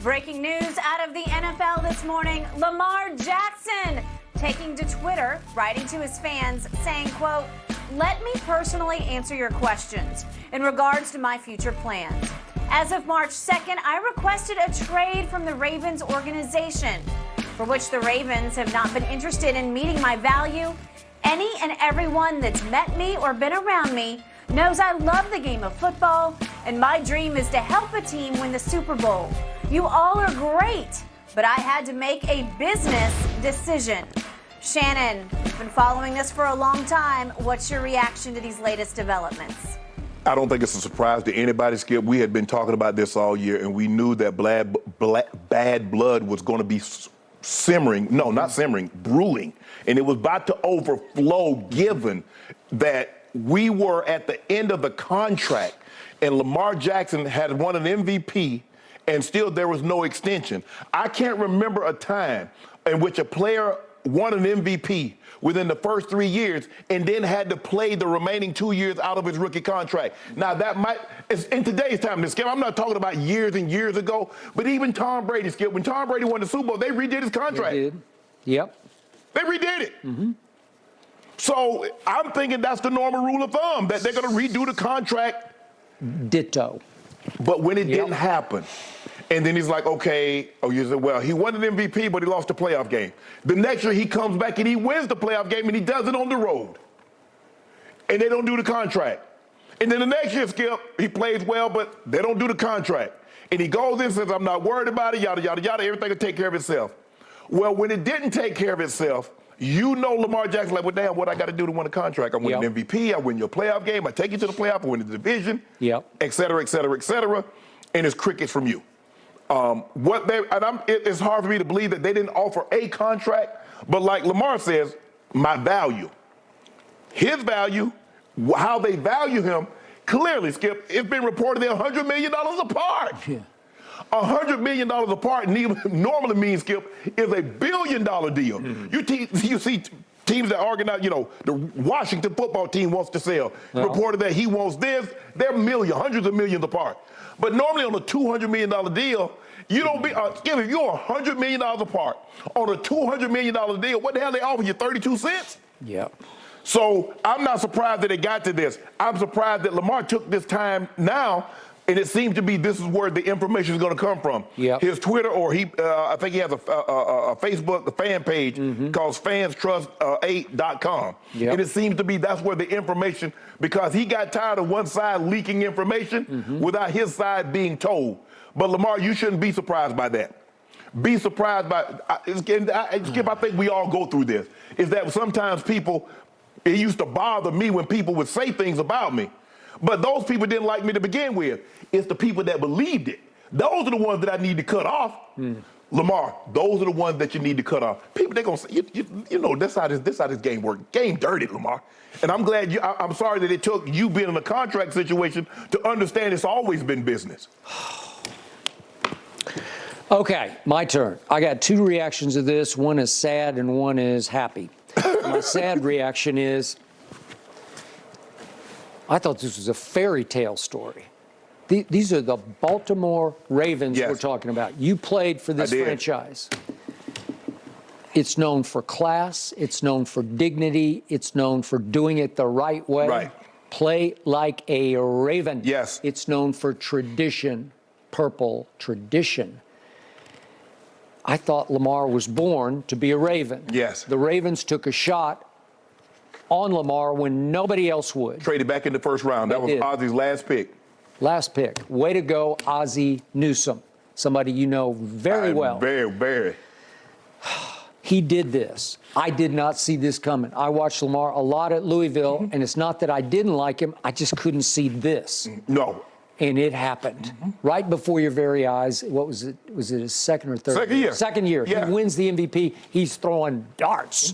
Breaking news out of the NFL this morning. Lamar Jackson taking to Twitter, writing to his fans, saying, quote, "Let me personally answer your questions in regards to my future plans. As of March 2nd, I requested a trade from the Ravens organization, for which the Ravens have not been interested in meeting my value. Any and everyone that's met me or been around me knows I love the game of football, and my dream is to help a team win the Super Bowl. You all are great, but I had to make a business decision." Shannon, you've been following this for a long time. What's your reaction to these latest developments? I don't think it's a surprise to anybody, Skip. We had been talking about this all year, and we knew that bad blood was going to be simmering. No, not simmering, brewing. And it was about to overflow, given that we were at the end of the contract, and Lamar Jackson had won an MVP, and still there was no extension. I can't remember a time in which a player won an MVP within the first 3 years and then had to play the remaining 2 years out of his rookie contract. Now, that might, in today's time, Skip, I'm not talking about years and years ago, but even Tom Brady, Skip, when Tom Brady won the Super Bowl, they redid his contract. They did. Yep. They redid it. So I'm thinking that's the normal rule of thumb, that they're going to redo the contract. Ditto. But when it didn't happen, and then he's like, okay, you said, well, he won an MVP, but he lost the playoff game. The next year he comes back and he wins the playoff game, and he does it on the road. And they don't do the contract. And then the next year, Skip, he plays well, but they don't do the contract. And he goes in and says, I'm not worried about it, yada, yada, yada, everything will take care of itself. Well, when it didn't take care of itself, you know Lamar Jackson, like, well, damn, what I got to do to win a contract? I win an MVP, I win your playoff game, I take you to the playoff, I win the division, et cetera, et cetera, et cetera, and it's crickets from you. It's hard for me to believe that they didn't offer a contract, but like Lamar says, my value, his value, how they value him, clearly, Skip, it's been reported they're $100 million apart. $100 million apart normally means, Skip, is $1 billion deal. You see teams that organize, the Washington football team wants to sell. Reported that he wants this. They're hundreds of millions apart. But normally on a $200 million deal, you don't be, Skip, if you're $100 million apart on a $200 million deal, what the hell they offer you, 32 cents? Yep. So I'm not surprised that it got to this. I'm surprised that Lamar took this time now, and it seems to be this is where the information is going to come from. His Twitter, or I think he has a Facebook fan page called fanstrust8.com. And it seems to be that's where the information, because he got tired of one side leaking information without his side being told. But Lamar, you shouldn't be surprised by that. Be surprised by, Skip, I think we all go through this, is that sometimes people, it used to bother me when people would say things about me. But those people didn't like me to begin with. It's the people that believed it. Those are the ones that I need to cut off. Lamar, those are the ones that you need to cut off. People, they're going to say, you know, this how this game works. Game dirty, Lamar. And I'm glad I'm sorry that it took you being in a contract situation to understand it's always been business. Okay, my turn. I got two reactions to this. One is sad and one is happy. My sad reaction is, I thought this was a fairy tale story. These are the Baltimore Ravens we're talking about. You played for this franchise. It's known for class. It's known for dignity. It's known for doing it the right way. Right. Play like a Raven. Yes. It's known for tradition, purple tradition. I thought Lamar was born to be a Raven. Yes. The Ravens took a shot on Lamar when nobody else would. Traded back in the first round. That was Ozzy's last pick. Last pick. Way to go, Ozzie Newsome. Somebody you know very well. Very, very. He did this. I did not see this coming. I watched Lamar a lot at Louisville, and it's not that I didn't like him. I just couldn't see this. No. And it happened right before your very eyes. What was it? Was it his second or third? Second year. Second year. Yeah. He wins the MVP. He's throwing darts.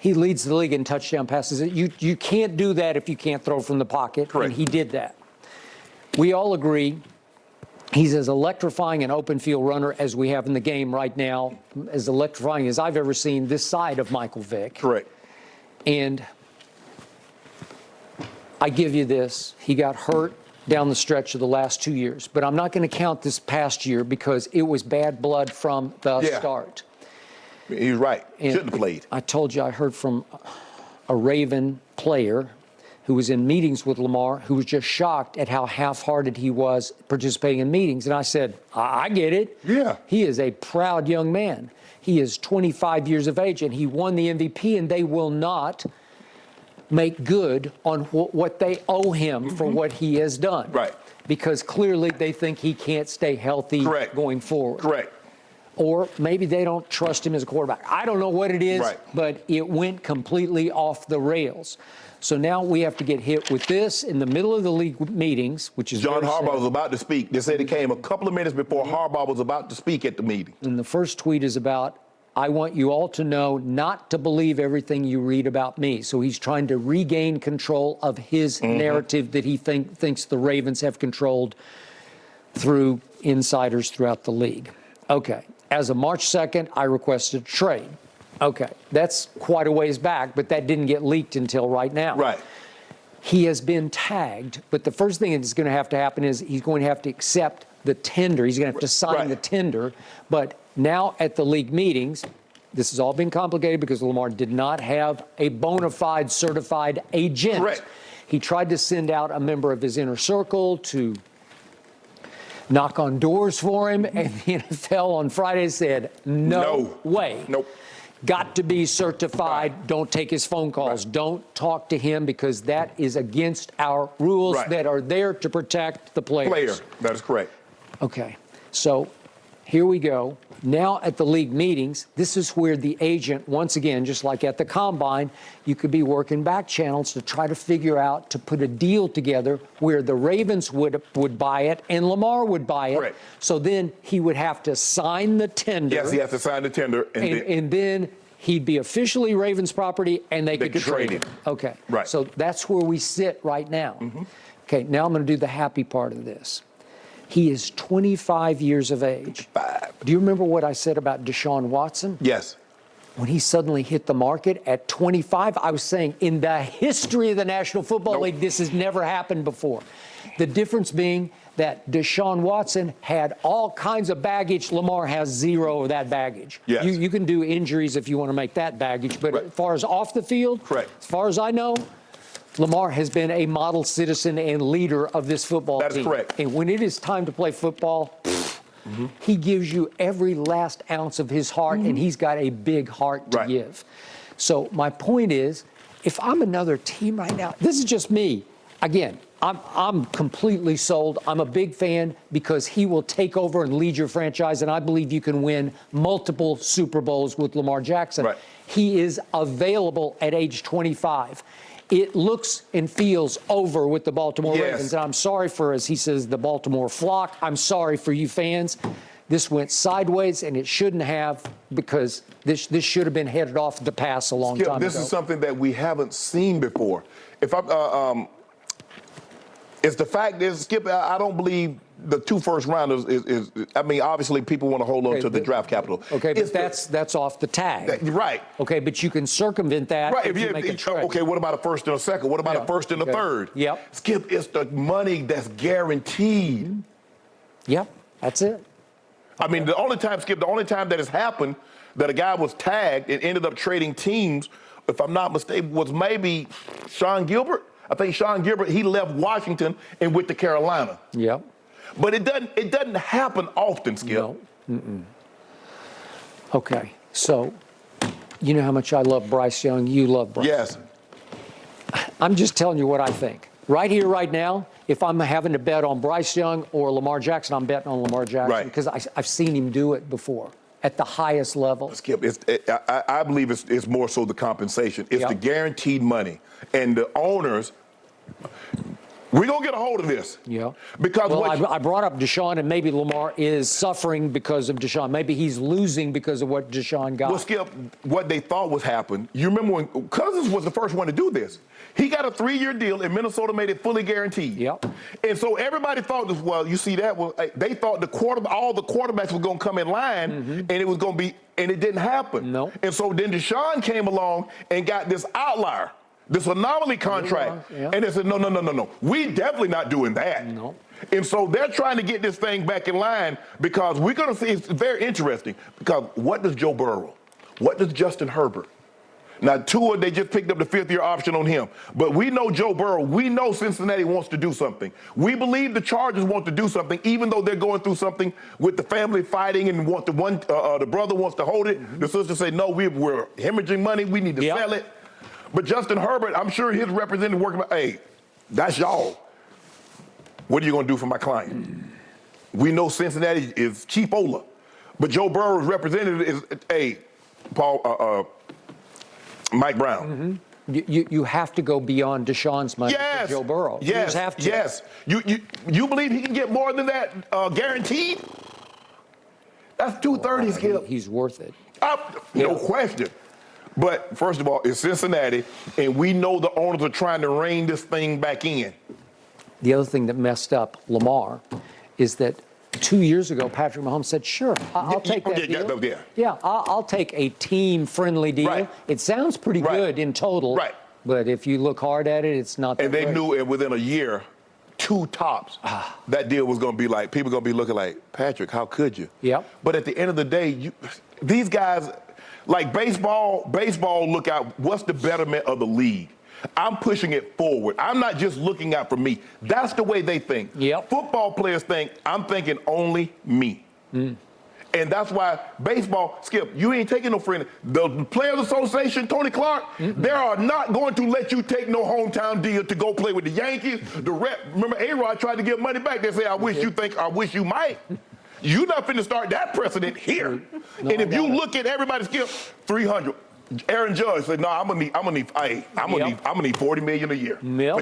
He leads the league in touchdown passes. You can't do that if you can't throw from the pocket. Correct. And he did that. We all agree he's as electrifying an open field runner as we have in the game right now, as electrifying as I've ever seen this side of Michael Vick. Correct. And I give you this. He got hurt down the stretch of the last 2 years. But I'm not going to count this past year because it was bad blood from the start. He's right. And shouldn't have played. I told you I heard from a Raven player who was in meetings with Lamar, who was just shocked at how half-hearted he was participating in meetings. And I said, I get it. Yeah. He is a proud young man. He is 25 years of age, and he won the MVP, and they will not make good on what they owe him for what he has done. Right. Because clearly they think he can't stay healthy going forward. Correct. Or maybe they don't trust him as a quarterback. I don't know what it is, but it went completely off the rails. So now we have to get hit with this in the middle of the league meetings, which is John Harbaugh was about to speak. They said it came a couple of minutes before Harbaugh was about to speak at the meeting. And the first tweet is about, I want you all to know not to believe everything you read about me. So he's trying to regain control of his narrative that he thinks the Ravens have controlled through insiders throughout the league. Okay. As of March 2nd, I requested a trade. Okay. That's quite a ways back, but that didn't get leaked until right now. Right. He has been tagged, but the first thing that's going to have to happen is he's going to have to accept the tender. He's going to have to sign the tender. But now at the league meetings, this has all been complicated because Lamar did not have a bona fide certified agent. Correct. He tried to send out a member of his inner circle to knock on doors for him, and the NFL on Friday said, no way. Nope. Got to be certified. Don't take his phone calls. Don't talk to him because that is against our rules that are there to protect the players. That is correct. Okay. So here we go. Now at the league meetings, this is where the agent, once again, just like at the combine, you could be working back channels to try to figure out to put a deal together where the Ravens would buy it and Lamar would buy it. Correct. So then he would have to sign the tender. Yes, he has to sign the tender. And then he'd be officially Ravens property and they could trade him. Okay. Right. So that's where we sit right now. Okay, now I'm going to do the happy part of this. He is 25 years of age. Do you remember what I said about Deshaun Watson? Yes. When he suddenly hit the market at 25, I was saying in the history of the National Football League, this has never happened before. The difference being that Deshaun Watson had all kinds of baggage. Lamar has zero of that baggage. Yes. You can do injuries if you want to make that baggage, but as far as off the field, as far as I know, Lamar has been a model citizen and leader of this football team. That is correct. And when it is time to play football, he gives you every last ounce of his heart, and he's got a big heart to give. So my point is, if I'm another team right now, this is just me. Again, I'm completely sold. I'm a big fan because he will take over and lead your franchise, and I believe you can win multiple Super Bowls with Lamar Jackson. He is available at age 25. It looks and feels over with the Baltimore Ravens. And I'm sorry for, as he says, the Baltimore flock. I'm sorry for you fans. This went sideways, and it shouldn't have, because this should have been headed off the pass a long time ago. This is something that we haven't seen before. If it's the fact is, Skip, I don't believe the 2 first rounders is I mean, obviously people want to hold on to the draft capital. Okay, but that's off the tag. Right. Okay, but you can circumvent that if you make a trade. Okay, what about a first and a second? What about a first and a third? Yep. Skip, it's the money that's guaranteed. Yep, that's it. I mean, the only time that has happened that a guy was tagged and ended up trading teams, if I'm not mistaken, was maybe Sean Gilbert. I think Sean Gilbert, he left Washington and went to Carolina. Yep. But it doesn't happen often, Skip. No. Okay, so you know how much I love Bryce Young. You love Bryce. Yes. I'm just telling you what I think. Right here, right now, if I'm having to bet on Bryce Young or Lamar Jackson, I'm betting on Lamar Jackson because I've seen him do it before at the highest level. Skip, I believe it's more so the compensation. It's the guaranteed money. And the owners, we're going to get a hold of this. Yeah. Because I brought up Deshaun, and maybe Lamar is suffering because of Deshaun. Maybe he's losing because of what Deshaun got. Well, Skip, what they thought was happened, you remember when Cousins was the first one to do this. He got a 3-year deal, and Minnesota made it fully guaranteed. Yep. And so everybody thought this, well, you see that? Well, they thought all the quarterbacks were going to come in line, and it was going to be, and it didn't happen. No. And so then Deshaun came along and got this outlier. this anomaly contract. Yeah. And they said, no. We definitely not doing that. No. And so they're trying to get this thing back in line because we're going to see, it's very interesting, because what does Joe Burrow, what does Justin Herbert? Now, Tua, they just picked up the fifth-year option on him. But we know Joe Burrow. We know Cincinnati wants to do something. We believe the Chargers want to do something, even though they're going through something with the family fighting and want the brother wants to hold it. Mm-hmm. The sister say, no, we're hemorrhaging money. We need to sell it. But Justin Herbert, I'm sure his representative working, hey, that's y'all. What are you going to do for my client? We know Cincinnati is cheapola. But Joe Burrow's representative is, hey, Mike Brown. Mm-hmm. You have to go beyond Deshaun's money for Joe Burrow. Yes, you just have to. Yes. You believe he can get more than that guaranteed? That's 230, Skip. He's worth it. No question. But first of all, it's Cincinnati, and we know the owners are trying to rein this thing back in. The other thing that messed up Lamar is that 2 years ago, Patrick Mahomes said, sure, I'll take that deal. Yeah, I'll take a team-friendly deal. Right. It sounds pretty good in total. Right. But if you look hard at it, it's not that And they great. knew within a year, 2 tops, that deal was going to be like, people going to be looking like, Patrick, how could you? Yep. But at the end of the day, these guys, like baseball look out, what's the betterment of the league? I'm pushing it forward. I'm not just looking out for me. That's the way they think. Yep. Football players think, I'm thinking only me. And that's why baseball, Skip, you ain't taking no friend. The Players Association, Tony Clark, they are not going to let you take no hometown deal to go play with the Yankees. Remember, A-Rod tried to give money back. They say, I wish you might. You're not finna start that precedent here. No, and if you look at everybody, Skip, 300. Aaron Judge said, no, I'm gonna need $40 million a year. Yep.